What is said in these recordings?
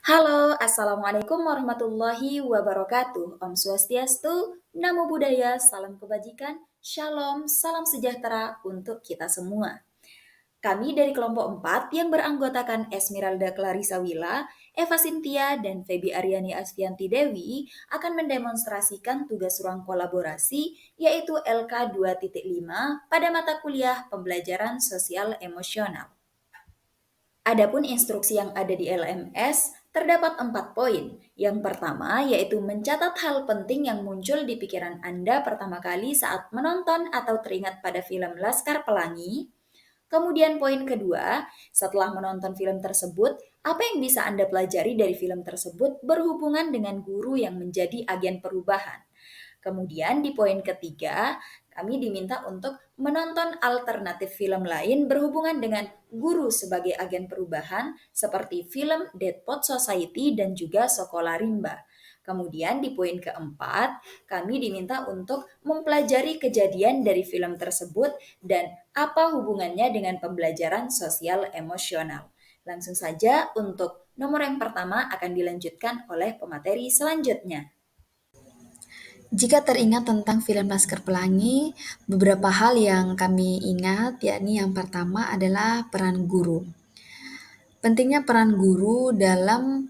Halo, Assalamualaikum warahmatullahi wabarakatuh. Om Swastiastu, Namo Buddhaya, salam kebajikan, Shalom, salam sejahtera untuk kita semua. Kami dari kelompok 4 yang beranggotakan Esmeralda Clarissa Wila, Eva Sintia, dan Feby Aryani Asfianti Dewi akan mendemonstrasikan tugas ruang kolaborasi yaitu LK 2.5 pada mata kuliah pembelajaran sosial emosional. Adapun instruksi yang ada di LMS terdapat 4 poin. Yang pertama yaitu mencatat hal penting yang muncul di pikiran Anda pertama kali saat menonton atau teringat pada film Laskar Pelangi. Kemudian poin kedua, setelah menonton film tersebut, apa yang bisa Anda pelajari dari film tersebut berhubungan dengan guru yang menjadi agen perubahan. Kemudian di poin ketiga, kami diminta untuk menonton alternatif film lain berhubungan dengan guru sebagai agen perubahan seperti film Dead Poet Society dan juga Sekolah Rimba. Kemudian di poin keempat, kami diminta untuk mempelajari kejadian dari film tersebut dan apa hubungannya dengan pembelajaran sosial emosional. Langsung saja untuk nomor yang pertama akan dilanjutkan oleh pemateri selanjutnya. Jika teringat tentang film Laskar Pelangi, beberapa hal yang kami ingat, yakni yang pertama adalah peran guru. Pentingnya peran guru dalam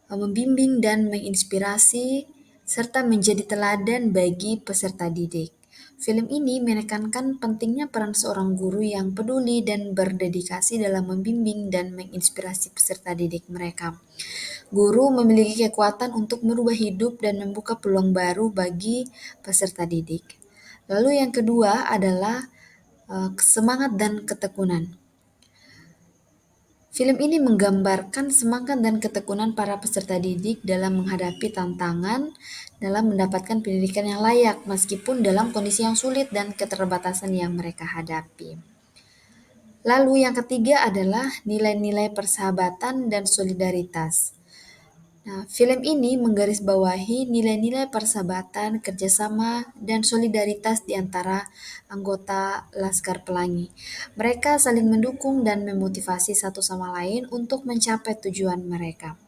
membimbing dan menginspirasi serta menjadi teladan bagi peserta didik. Film ini menekankan pentingnya peran seorang guru yang peduli dan berdedikasi dalam membimbing dan menginspirasi peserta didik mereka. Guru memiliki kekuatan untuk merubah hidup dan membuka peluang baru bagi peserta didik. Lalu yang kedua adalah semangat dan ketekunan. Film ini menggambarkan semangat dan ketekunan para peserta didik dalam menghadapi tantangan dalam mendapatkan pendidikan yang layak meskipun dalam kondisi yang sulit dan keterbatasan yang mereka hadapi. Lalu yang ketiga adalah nilai-nilai persahabatan dan solidaritas. Nah, film ini menggarisbawahi nilai-nilai persahabatan, kerjasama, dan solidaritas di antara anggota Laskar Pelangi. Mereka saling mendukung dan memotivasi satu sama lain untuk mencapai tujuan mereka.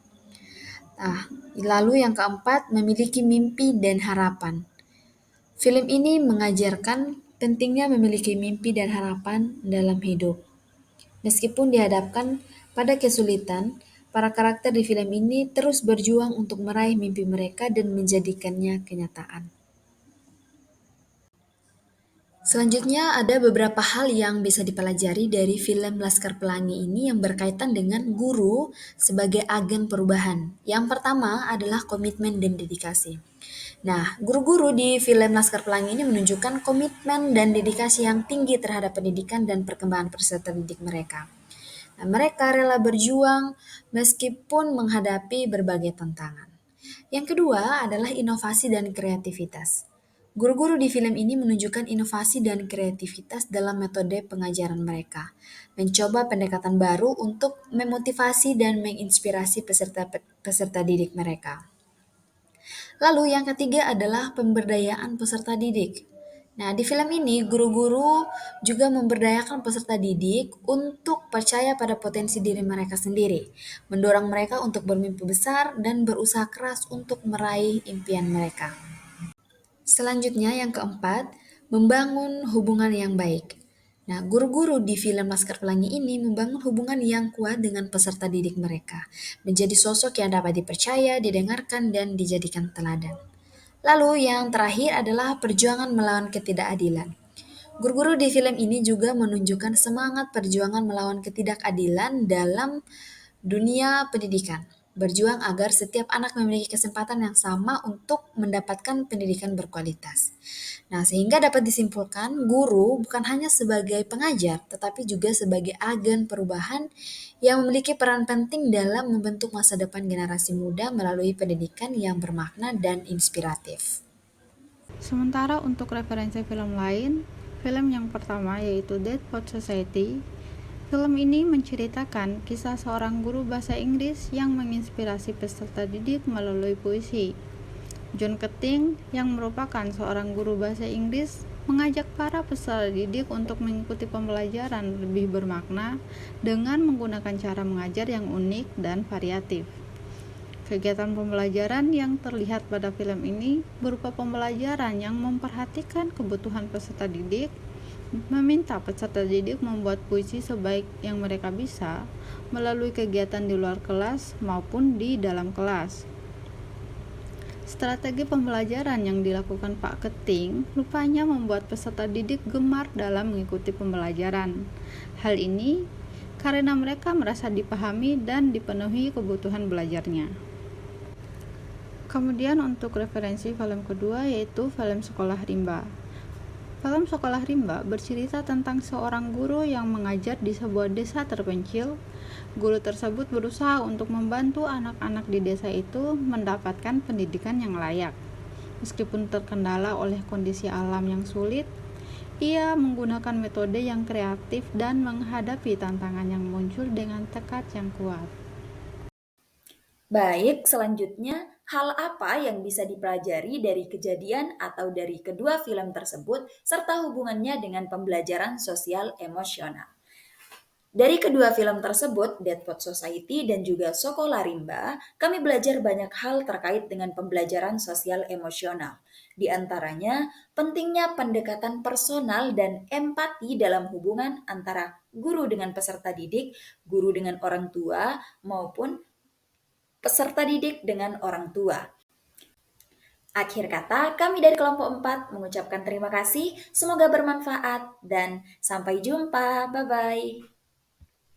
Nah, lalu yang keempat, memiliki mimpi dan harapan. Film ini mengajarkan pentingnya memiliki mimpi dan harapan dalam hidup. Meskipun dihadapkan pada kesulitan, para karakter di film ini terus berjuang untuk meraih mimpi mereka dan menjadikannya kenyataan. Selanjutnya ada beberapa hal yang bisa dipelajari dari film Laskar Pelangi ini yang berkaitan dengan guru sebagai agen perubahan. Yang pertama adalah komitmen dan dedikasi. Nah, guru-guru di film Laskar Pelangi ini menunjukkan komitmen dan dedikasi yang tinggi terhadap pendidikan dan perkembangan peserta didik mereka. Nah, mereka rela berjuang meskipun menghadapi berbagai tantangan. Yang kedua adalah inovasi dan kreativitas. Guru-guru di film ini menunjukkan inovasi dan kreativitas dalam metode pengajaran mereka, mencoba pendekatan baru untuk memotivasi dan menginspirasi peserta didik mereka. Lalu yang ketiga adalah pemberdayaan peserta didik. Nah, di film ini guru-guru juga memberdayakan peserta didik untuk percaya pada potensi diri mereka sendiri, mendorong mereka untuk bermimpi besar dan berusaha keras untuk meraih impian mereka. Selanjutnya yang keempat, membangun hubungan yang baik. Nah, guru-guru di film Laskar Pelangi ini membangun hubungan yang kuat dengan peserta didik mereka, menjadi sosok yang dapat dipercaya, didengarkan, dan dijadikan teladan. Lalu yang terakhir adalah perjuangan melawan ketidakadilan. Guru-guru di film ini juga menunjukkan semangat perjuangan melawan ketidakadilan dalam dunia pendidikan, berjuang agar setiap anak memiliki kesempatan yang sama untuk mendapatkan pendidikan berkualitas. Nah, sehingga dapat disimpulkan, guru bukan hanya sebagai pengajar, tetapi juga sebagai agen perubahan yang memiliki peran penting dalam membentuk masa depan generasi muda melalui pendidikan yang bermakna dan inspiratif. Sementara untuk referensi film lain, film yang pertama yaitu Dead Poet Society. Film ini menceritakan kisah seorang guru bahasa Inggris yang menginspirasi peserta didik melalui puisi. John Keating, yang merupakan seorang guru bahasa Inggris, mengajak para peserta didik untuk mengikuti pembelajaran lebih bermakna dengan menggunakan cara mengajar yang unik dan variatif. Kegiatan pembelajaran yang terlihat pada film ini berupa pembelajaran yang memperhatikan kebutuhan peserta didik, meminta peserta didik membuat puisi sebaik yang mereka bisa melalui kegiatan di luar kelas maupun di dalam kelas. Strategi pembelajaran yang dilakukan Pak Keting rupanya membuat peserta didik gemar dalam mengikuti pembelajaran. Hal ini karena mereka merasa dipahami dan dipenuhi kebutuhan belajarnya. Kemudian untuk referensi film kedua yaitu film Sekolah Rimba. Film Sekolah Rimba bercerita tentang seorang guru yang mengajar di sebuah desa terpencil. Guru tersebut berusaha untuk membantu anak-anak di desa itu mendapatkan pendidikan yang layak. Meskipun terkendala oleh kondisi alam yang sulit, ia menggunakan metode yang kreatif dan menghadapi tantangan yang muncul dengan tekad yang kuat. Baik, selanjutnya, hal apa yang bisa dipelajari dari kejadian atau dari kedua film tersebut, serta hubungannya dengan pembelajaran sosial emosional? Dari kedua film tersebut, Dead Poet Society dan juga Sekolah Rimba, kami belajar banyak hal terkait dengan pembelajaran sosial emosional. Di antaranya, pentingnya pendekatan personal dan empati dalam hubungan antara guru dengan peserta didik, guru dengan orang tua, maupun peserta didik dengan orang tua. Akhir kata, kami dari kelompok 4 mengucapkan terima kasih, semoga bermanfaat, dan sampai jumpa. Bye-bye.